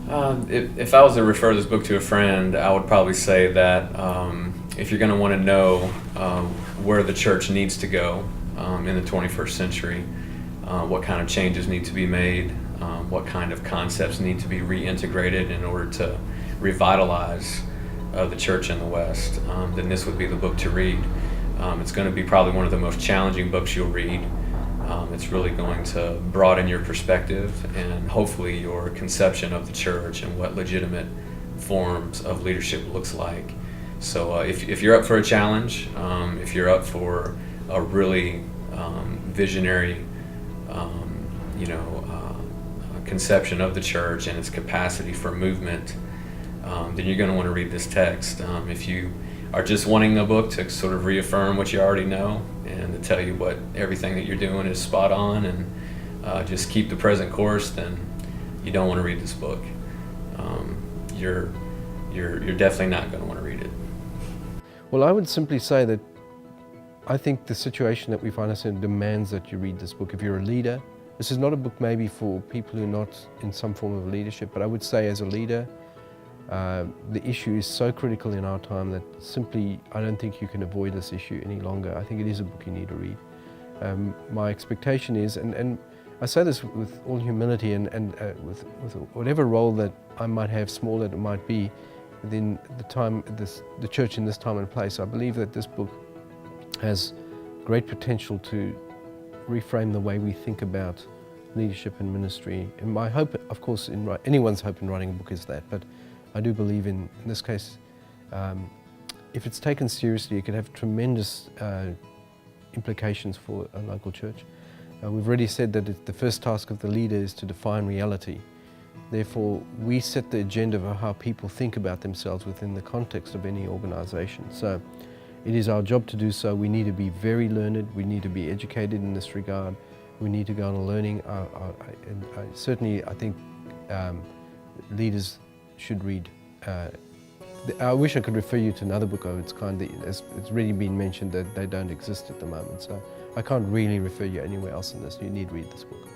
If I was to refer this book to a friend, I would probably say that if you're going to want to know where the church needs to go in the 21st century, what kind of changes need to be made, what kind of concepts need to be reintegrated in order to revitalize the church in the West, then this would be the book to read. It's going to be probably one of the most challenging books you'll read. It's really going to broaden your perspective and hopefully your conception of the church and what legitimate forms of leadership looks like. So if you're up for a challenge, if you're up for a really visionary, conception of the church and its capacity for movement, then you're going to want to read this text. If you are just wanting a book to sort of reaffirm what you already know and to tell you what everything that you're doing is spot on and just keep the present course, then you don't want to read this book. You're definitely not going to want to read it. Well, I would simply say that I think the situation that we find ourselves in demands that you read this book. If you're a leader, this is not a book maybe for people who are not in some form of leadership, but I would say as a leader, the issue is so critical in our time that simply I don't think you can avoid this issue any longer. I think it is a book you need to read. My expectation is, and I say this with all humility and with whatever role that I might have, small that it might be, within the church in this time and place, I believe that this book has great potential to reframe the way we think about leadership and ministry. And my hope, of course, anyone's hope in writing a book is that, but I do believe in this case, if it's taken seriously, it could have tremendous implications for a local church. We've already said that the first task of the leader is to define reality. Therefore, we set the agenda for how people think about themselves within the context of any organization. So it is our job to do so. We need to be very learned. We need to be educated in this regard. We need to go on a learning. Certainly, I think leaders should read. I wish I could refer you to another book of its kind. It's really been mentioned that they don't exist at the moment. So I can't really refer you anywhere else in this. You need to read this book.